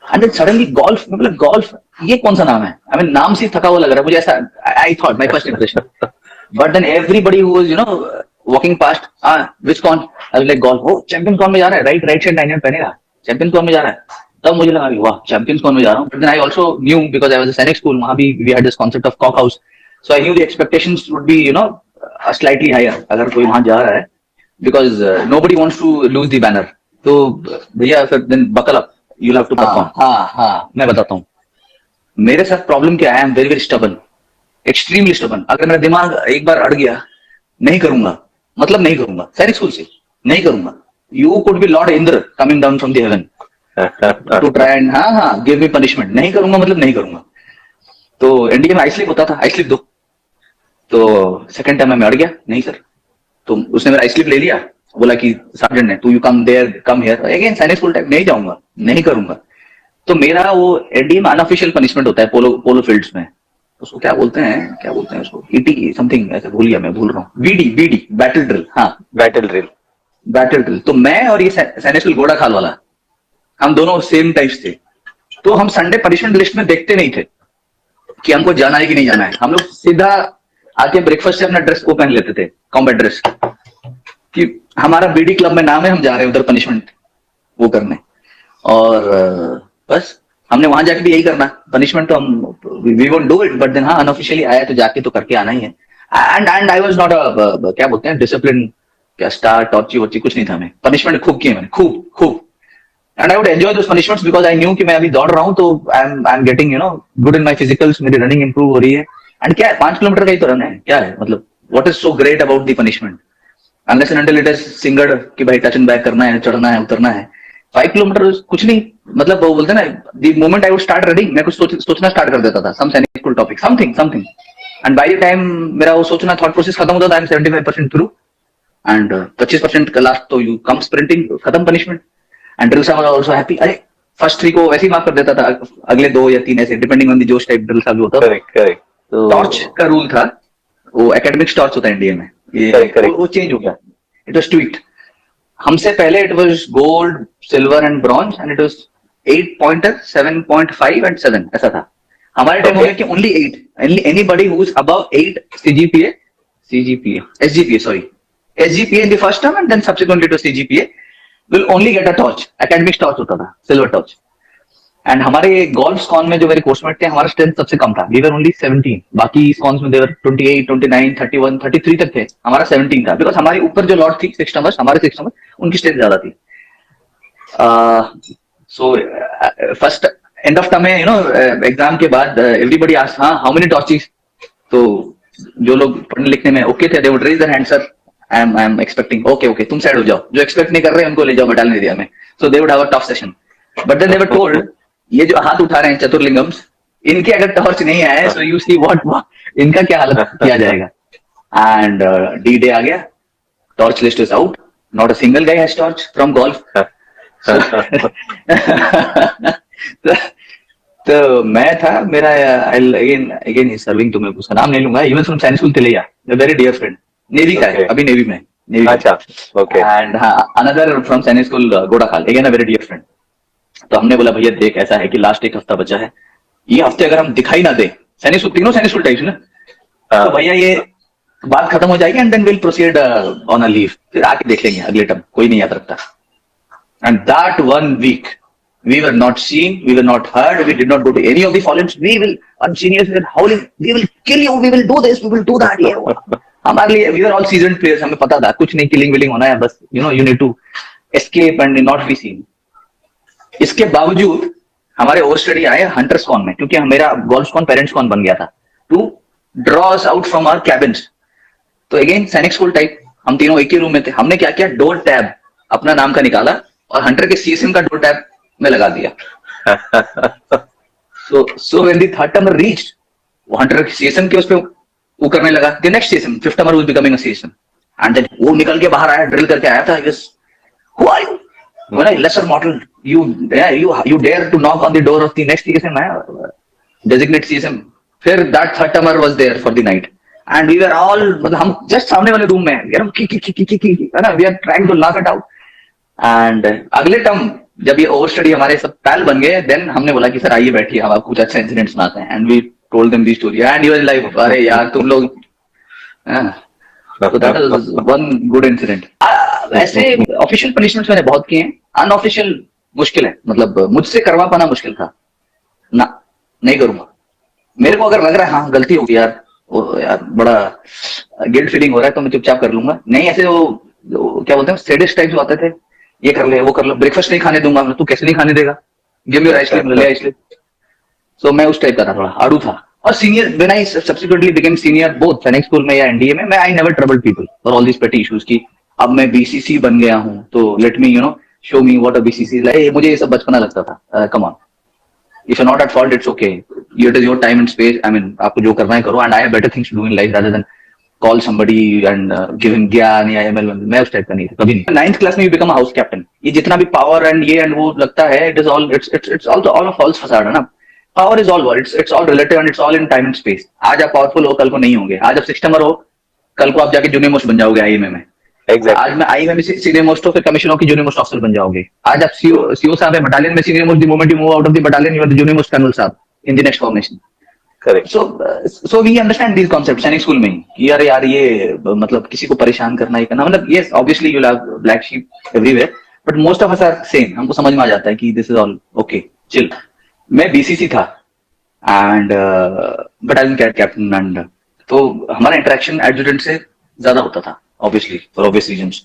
And then suddenly golf, मतलब golf ये कौन सा नाम है? आई मीन नाम से थका हुआ लग रहा है मुझे, ऐसा I thought, my first impression. But then everybody who was walking past, which con, I was like golf, वो चैंपियंस कॉन में जा रहा है, राइट राइट साइड 99 पहनेगा, चैंपियंस कॉन में जा रहा है. तब मुझे लगा वाह चैंपियंस कॉन में जा रहा हूँ. But then I also knew, because I was a Sainik school, वहां भी we had this concept of cock house, so I knew the expectations would be slightly higher अगर कोई वहां जा रहा है, because nobody wants to lose the banner. तो भैया फिर then buckle up, you have to perform. हाँ मैं बताता हूँ मेरे साथ प्रॉब्लम क्या है. I am very very stubborn, extremely stubborn. अगर मेरा दिमाग एक बार अड़ गया, नहीं करूंगा, मतलब नहीं करूंगा. सैनिक स्कूल से नहीं करूंगा. You could be lord Indra coming down from the heaven to try and give me punishment. नहीं करूंगा मतलब नहीं करूंगा. तो एनडीए में आई स्लिप होता था, आई स्लिप दो. तो सेकंड टाइम मैं अड़ गया, नहीं सर. तो उसने मेरा आई स्लिप ले लिया, बोला कि सार्जेंट ने, तू you come there come here again, Sainik school type, नहीं जाऊंगा, नहीं करूंगा. तो मेरा वो एनडीए में अनऑफिशियल पनिशमेंट होता है पोलो फील्ड्स में. उसको क्या बोलते हैं उसको, ईटी समथिंग ऐसे, भूल गया मैं, भूल रहा हूँ. BD battle drill. हाँ बैटल ड्रिल. तो मैं और ये सैनिक स्कूल घोड़ा खाल वाला, हम दोनों सेम टाइप्स थे. तो हम संडे पनिशमेंट लिस्ट में देखते नहीं थे कि हमको जाना है कि नहीं जाना है. हम लोग सीधा आके ब्रेकफास्ट से अपना ड्रेस को पहन लेते थे, कॉम्बैट ड्रेस, कि हमारा बीडी क्लब में नाम है, हम जा रहे हैं उधर पनिशमेंट वो करने. और बस हमने वहां जाके भी यही करना, पनिशमेंट तो हम we won't do it, but then unofficially आया तो जाके तो करके आना ही है. And I was not a क्या बोलते हैं डिसिप्लिन, क्या स्टार टॉर्ची वॉर्ची कुछ नहीं था. मैं पनिशमेंट खूब किए मैंने, खूब. And I would enjoy those punishments because I knew कि मैं अभी दौड़ रहा हूँ, तो I am getting good in my physicals, मेरी रनिंग इंप्रूव हो रही है. एंड क्या है, 5 किलोमीटर का ही तो रन है, क्या है मतलब, what is so great about the punishment, unless and until it is single कि भाई टच एंड बैक करना है, चढ़ना है, उतरना है. 5 किलोमीटर कुछ नहीं, मतलब वो बोलते हैं ना, the moment I would start running, मैं कुछ सोचना स्टार्ट कर देता था, सम सैनिक school topic, something. And by the time मेरा वो सोचना थॉट प्रोसेस खत्म होता था, आई एम 75% थ्रू. एंड 25% का लास्ट तो यू कम स्प्रिंटिंग, खत्म पनिशमेंट. एंड ड्रिल साहब आल्सो हैप्पी. अरे फर्स्ट 3 को वैसे ही माफ कर देता था, अगले 2 या 3 ऐसे डिपेंडिंग ऑन द जोश टाइप ड्रिल साहब होता था. करेक्ट. टॉर्च का रूल था, वो एकेडमिक टॉर्च होता है इंडिया में, ये वो चेंज हो गया, इट वाज ट्वीट. हमसे पहले it was gold, silver and bronze, and it was 8 pointer, 7.5 and 7 ऐसा था. हमारे टाइम हो गया कि only 8, anybody who is above 8 SGPA in the first term and then subsequently to CGPA will only get a torch, academic torch होता था, silver torch. And हमारे golf स्कॉन में जो मेरे कोर्समेट थे, हमारा स्ट्रेंथ सबसे कम था, वी वर ओनली 17. बाकी स्कॉन्स में देवर 28, 29, 31, 33 तक थे, हमारा 17 था, बिकॉज हमारे ऊपर जो लॉट थी 6 नंबर, हमारे 6 नंबर, उनकी स्ट्रेंथ ज्यादा थी. So first end of term में एग्जाम के बाद everybody asked how many torches. तो जो लोग पढ़ने लिखने में ओके थे, they would raise their hand, sir I am expecting. Okay तुम साइड हो जाओ, जो एक्सपेक्ट नहीं कर रहे हैं उनको ले जाओ बटालियन एरिया में. So they would have a tough session. But then they were told, ये जो हाथ उठा रहे हैं चतुर्लिंगम्स, इनके अगर टॉर्च नहीं आए, सो यू सी व्हाट, इनका क्या हालत किया जाएगा. एंड डी डे आ गया, torch list is out, not a single guy has torch from golf. तो मैं था, मेरा अगेन ही सर्विंग, तो मैं उसका नाम नहीं लूंगा, even from Sainik school Tilaiya, very dear friend, navy का है, अभी नेवी में. अच्छा, okay. And another from Sainik school Gorakhal, again a very dear friend. तो हमने बोला भैया देख ऐसा है कि लास्ट 1 हफ्ता बचा है, ये हफ्ते अगर हम दिखाई ना दे, सैनिक स्कूल तीनों सैनिक स्कूल टाइप्स ना, तो भैया ये बात खत्म हो जाएगी, and then will proceed on a leave, फिर आके देख लेंगे अगले टर्म, कोई नहीं याद रखता. And that 1 week we were not seen, we were not heard, we did not go to any of the forums. We will, our seniors were howling, we will kill you, we will do this, we will do that. हमारे लिए we were all seasoned players, हमें पता था कुछ नहीं, killing willing होना है बस, you need to escape and not be seen. इसके बावजूद हमारे ओवर स्टडी आए हंटर्स कॉन में, क्योंकि मेरा गोल्फ कॉन पेरेंट्स कॉन बन गया था, to draw us out from our cabins. तो अगेन सैनिक स्कूल टाइप, हम तीनों एक ही रूम में थे. हमने क्या किया, डोर टैब अपना नाम का निकाला और हंटर के सीएसएम का डोर टैब में लगा दिया. so when the third termer reached, वो हंटर के सीएसएम के उस पे वो करने लगा, the next CSM, fifth termer was becoming a CSM, and then वो निकल के बाहर आया, ड्रिल करके आया था, who are you? When I lesser mortal, you dare to knock on the door of the next CSM, designate CSM. फिर that third termer was there for the night, and we were all, मतलब हम just सामने वाले room में, we are trying to laugh it out. And अगले term जब ये over study हमारे सब पैल बन गए, देन हमने बोला कि सर आइए बैठिए, हम आपको कुछ अच्छा इंसिडेंट सुनाते हैं, and we told them the story and he was like अरे यार तुम लोग, तो that was one good incident. वैसे ऑफिशियल पनिशमेंट्स मैंने बहुत किए हैं, अनऑफिशियल मुश्किल है, मतलब मुझसे करवा पाना मुश्किल था ना, नहीं करूंगा। मेरे को अगर लग रहा है हाँ गलती होगी यार, ओ यार बड़ा गिल्ट फीलिंग हो रहा है, तो मैं चुपचाप कर लूंगा। नहीं ऐसे वो क्या बोलते हैं सेडिस्ट टाइप जो आते थे, ये कर ले वो कर लो, ब्रेकफास्ट नहीं खाने दूंगा, तू कैसे नहीं खाने देगा, गिव मी राइस ले आइस ले। सो मैं उस टाइप का था, थोड़ा आड़ू था। और senior when I subsequently became senior both सैनिक स्कूल में या एनडीए में, मैं I never troubled people for all this पेटी इश्यूज की अब मैं बीसीसी बन गया हूं तो let me show me what a BCC like. मुझे ये सब बचपना लगता था। Come on, if you not at fault it's okay, it is your time and space, I mean आपको जो करना है करो, and I have better things to do in life rather than call somebody and give him ज्ञान या ML. मैं उस type का नहीं था कभी नहीं। 9th क्लास में यू बिकम हाउस कैप्टन, ये जितना भी पावर एंड ये एंड वो लगता है, it is all it's all false facade है ना। Power is all it's all relative and it's all in time and space. आज आप पावरफुल हो, कल को नहीं होंगे। आज आप सिस्टमर हो, कल को आप जाके जूनियर मोस्ट बन जाओगे आईएमए में। आज मैं आईएमए में सीनियर मोस्ट हो, फिर कमिश्नर की जूनियर मोस्ट ऑफिसर बन जाओगे। आज आप सीओ साहब है बटालियन में senior most, the moment you move out of the battalion you are the junior most colonel साहब in the next formation. Correct. So we understand these concept Sainik school में ही कि यार यार ये मतलब किसी को परेशान करना ही करना, मतलब yes obviously you have black sheep everywhere but most of us are same. हमको समझ में आ जाता है कि this is all okay chill. मैं बीसीसी था एंड बटालियन कैप्टन एंड तो हमारा इंटरेक्शन एडजुटेंट से ज्यादा होता था ऑब्वियसली फॉर ऑब्वियस रीजंस।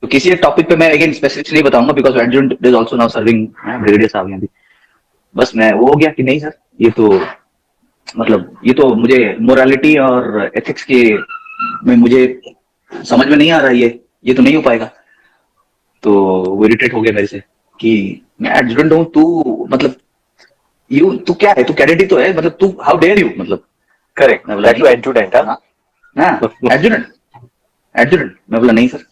तो किसी एक टॉपिक पे मैं अगेन स्पेसिफिक्स नहीं बताऊंगा because adjutant is also now serving brigadier साहब यहाँ भी। बस मैं वो हो गया कि नहीं सर ये तो मतलब ये तो मुझे मोरालिटी और एथिक्स के में मुझे समझ में नहीं आ रहा है, ये तो नहीं हो पाएगा। तो वो इरिटेट हो गया मेरे से कि मैं एडजुटेंट हूँ, तू मतलब तू क्या है, तू कैडेट ही तो है, मतलब तू हाउ डेयर यू, मतलब करेक्ट दैट यू एडजुटेंट। हाँ एडजुटेंट मैं बोला नहीं सर।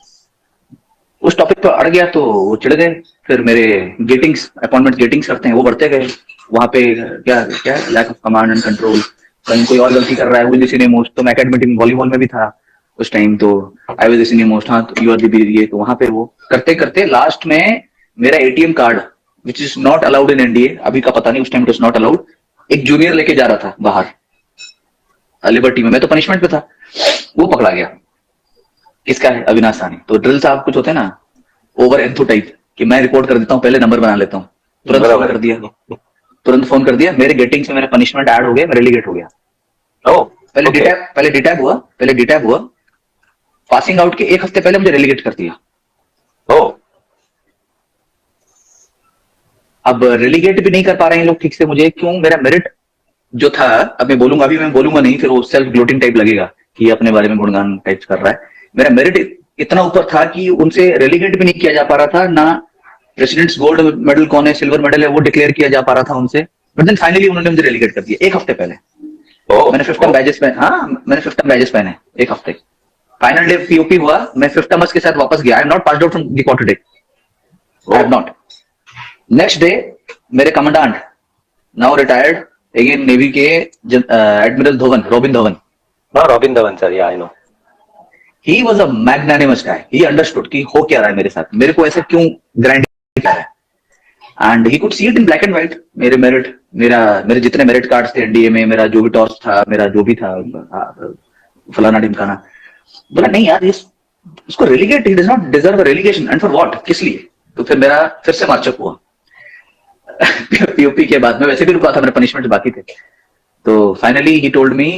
उस टॉपिक पर अड़ गया तो वो चिढ़ गए। फिर मेरे गेटिंग्स अपॉइंटमेंट गेटिंग्स करते हैं वो बढ़ते गए। वहां पे क्या क्या lack of command and control, कहीं कोई और गलती कर रहा है वो सीनियर मोस्ट। तो मैं एकेडमिक टीम वॉलीबॉल में भी था उस टाइम, तो I was the senior most. हाँ तो यू आर द ये, तो वहां पे वो करते करते लास्ट में मेरा ATM card which is not allowed in NDA, अभी का पता नहीं, उस time it is not allowed, एक जूनियर लेके जा रहा था बाहर लिबर्टी में, मैं तो पनिशमेंट पे था, वो पकड़ा गया। किसका है? अविनाश साहनी। तो ड्रिल साहब कुछ होते हैं ना ओवर एंथो टाइप कि मैं रिपोर्ट कर देता हूँ पहले नंबर बना लेता हूँ, तुरंत फोन कर दिया मेरे गेटिंग से मेरा पनिशमेंट ऐड हो गया, मैं रेलीगेट हो गया। पहले डिटैब हुआ पासिंग आउट के एक हफ्ते पहले मुझे रेलीगेट कर दिया। अब रेलीगेट भी नहीं कर पा रहे हैं लोग ठीक से मुझे, क्यों? मेरा मेरिट जो था, अब मैं बोलूंगा, अभी मैं बोलूंगा नहीं, फिर वो सेल्फ ग्लोटिंग टाइप लगेगा कि अपने बारे में गुणगान टाइप कर रहा है। मेरा मेरिट इतना ऊपर था कि उनसे रेलीगेट भी नहीं किया जा पा रहा था ना। प्रेसिडेंट्स गोल्ड मेडल कौन है, सिल्वर मेडल है, वो डिक्लेयर किया जा पा रहा था उनसे, बट देन फाइनली उन्होंने मुझे रेलीगेट कर दिया एक हफ्ते पहले। मैंने 50 बैजेस पहने, हाँ मैंने 50 बैजेस पहने एक हफ्ते। फाइनल डे पीओपी हुआ, मैं 50 नंबर्स के साथ वापस गया। I am not passed out from the quarter day, I have not. Next day मेरे commandant now retired again navy के admiral Dhawan, Robin Dhawan sir, yeah I know. He was a magnanimous guy. He understood कि हो क्या रहा है मेरे साथ, मेरे को ऐसे क्यों ग्राइंड कर रहा है, and he could see it in black and white। मेरे मेरिट, मेरे जितने मेरिट कार्ड्स थे एनडीए में, मेरा जो भी टॉस था, मेरा जो भी था फलाना ढिमकाना, बोला नहीं यार इसको relegate, he does not deserve a relegation, and for what, किस लिए? तो फिर मेरा फिर से मार्चअप हुआ पीओपी के बाद। मैं वैसे भी रुका था, मेरे पनिशमेंट बाकी थे। तो फाइनली ही टोल्ड मी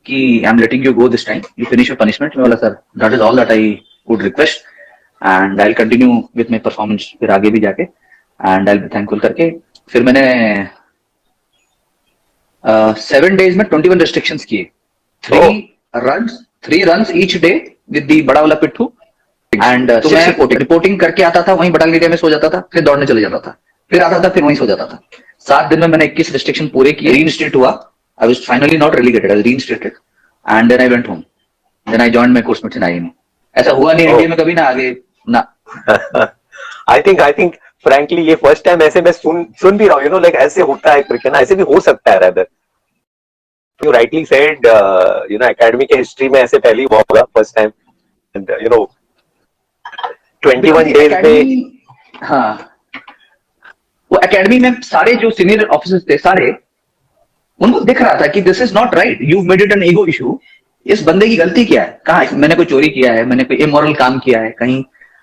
कि I am letting you go this time, you finish your punishment. मैं बोला sir that is all that I would request and I will continue with my performance, फिर आगे भी जाके, and I will be thankful करके। फिर मैंने 7 days में 21 रेस्ट्रिक्शंस किए, 3 runs each day with the बड़ा वाला पिट्ठू, एंड तो मैं रिपोर्टिंग करके आता था, वहीं बटालियन एरिया में सो जाता था, फिर दौड़ने चले जाता था, फिर आता था, फिर वहीं सो जाता था। 7 दिन में मैंने 21 रेस्ट्रिक्शन पूरे किए, रीइंस्टेट हुआ। I was finally not relegated, I was reinstated, and then I went home. Then I joined my course mates in IIM. ऐसा हुआ नहीं इंडिया में कभी ना, आगे ना। I think frankly ये फर्स्ट टाइम ऐसे मैं सुन भी रहा हूँ, like ऐसे होता है क्रिकेट ना, ऐसे भी हो सकता है rather. You rightly said, academy के हिस्ट्री में ऐसे पहली हुआ होगा फर्स्ट टाइम, and 21 days में। हाँ वो एकेडमी में सारे जो सीनियर ऑफिसर्स थे सारे, उनको दिख रहा था कि this is not right, you made it an ego issue. इस बंदे की गलती क्या है, कहा मैंने कोई चोरी किया है, मैंने कोई इमोरल काम किया है, कहीं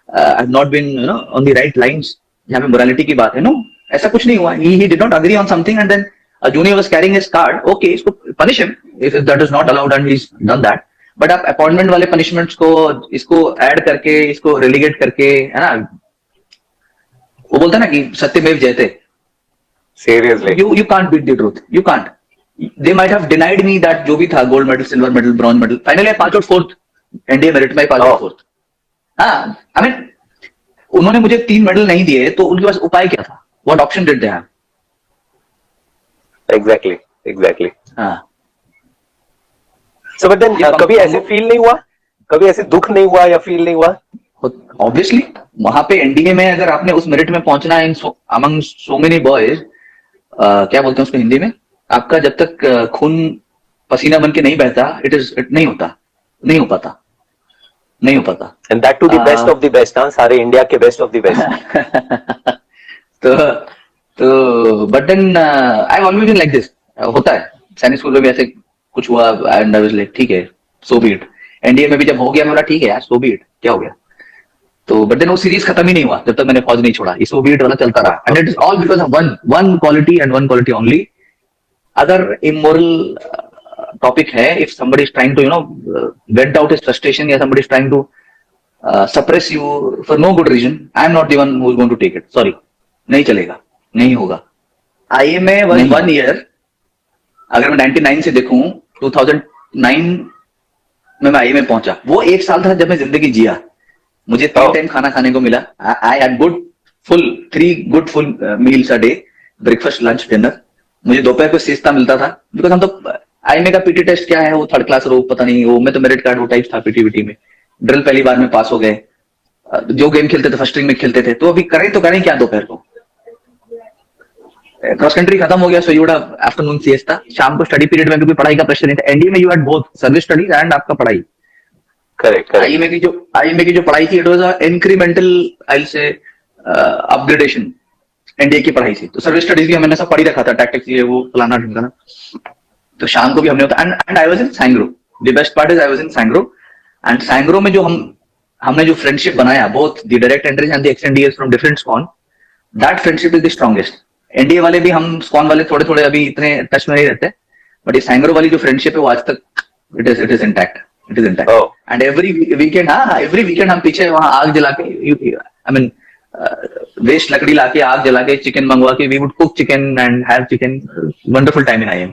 I have not been you know on the right lines, जहां पे मोरालिटी की बात है। नो, ऐसा कुछ नहीं हुआ। He did not agree on something and then a junior was carrying his card, okay, इसको punish him if that is not allowed and he's done that, but आप अपॉइंटमेंट वाले पनिशमेंट्स को इसको ऐड करके, इसको रेलीगेट करके, है ना, वो बोलता है ना कि सत्यमेव जयते, Seriously. you can't beat the truth, you can't. They might have denied me that जो भी था, gold medal, silver medal, bronze medal, finally 5 और 4th एनडीए मेरिट में 5 और 4th। हाँ, आई मीन उन्होंने मुझे 3 मेडल नहीं दिए तो उनके पास उपाय क्या था? What option did they have? Exactly. हाँ, So but then कभी ऐसे फील नहीं हुआ, कभी ऐसे दुख नहीं हुआ या फील नहीं हुआ? ऑब्वियसली वहां पे एनडीए में अगर आपने उस मेरिट में पहुंचना है अमंग सो मेनी बॉयज, क्या बोलते हैं उसको हिंदी में, आपका जब तक खून पसीना बन के नहीं बहता, इट नहीं होता, नहीं हो पाता। And that to the best of the best, हाँ, सारे इंडिया के बेस्ट ऑफ द बेस्ट। तो but then I always been like this, होता है सैनिक स्कूल में भी ऐसे कुछ हुआ एंड आई वाज लाइक ठीक है, सो बी इट। एनडीए में भी जब हो गया मैं बोला ठीक है यार, सो बी इट, क्या हो गया। तो बट देन वो सीरीज खत्म ही नहीं हुआ जब तक मैंने फौज नहीं छोड़ा, सो बी इट वाला चलता रहा, and it is all because of one quality and one quality only. अगर इमोरल टॉपिक है, if somebody is trying to vent out his frustration, या somebody is trying to suppress you for no good reason, I am not the one who is going to take it, sorry, नहीं चलेगा, नहीं होगा। IMA was 1 year, अगर मैं 99 से देखूं 2009 में मैं IMA पहुंचा, वो 1 साल था जब मैं जिंदगी जिया। मुझे 3 टाइम खाना खाने को मिला, I had 3 good full meals a day, breakfast, lunch, dinner. मुझे दोपहर को सिesta मिलता था, बिकॉज हम तो IMA का पीटी टेस्ट क्या है, वो 3rd क्लास रो, पता नहीं, वो मैं तो मेरिट कार्ड वो टाइप था पीटी में। ड्रिल पहली बार में पास हो गए, जो गेम खेलते थे फर्स्ट रिंग में खेलते थे, तो अभी करें क्या दोपहर को। क्रॉस कंट्री खत्म हो गया, so you would have afternoon siesta, शाम को स्टडी पीरियड में भी कोई पढ़ाई का प्रेशर नहीं था। एनडीए में you had both service studies and आपका पढ़ाई। करेक्ट। IMA की जो पढ़ाई थी, it was a incremental, I will say upgradation NDA की पढ़ाई थी। तो सर्विस स्टडीज भी हमने सब पढ़ी रखा था, टैक्टिक्स ये वो फलाना ढिमकाना। तो शाम को भी हमने होता, and I was in Sangro. The best part is I was in Sangro, and Sangro में जो हमने जो फ्रेंडशिप बनाया, both the direct entries and the ex NDAs from different squad, that friendship is the strongest. NDA वाले भी, हम squad वाले थोड़े अभी इतने टच में नहीं रहते, बट ये सैंग्रो वाली जो फ्रेंडशिप है वो आज तक it is intact, and every weekend हम पीछे वहां आग जला के, आई मीन वेस्ट लकड़ी लाके, आग जला के, चिकन मंगवा के, we would cook chicken and have chicken, wonderful time in IM।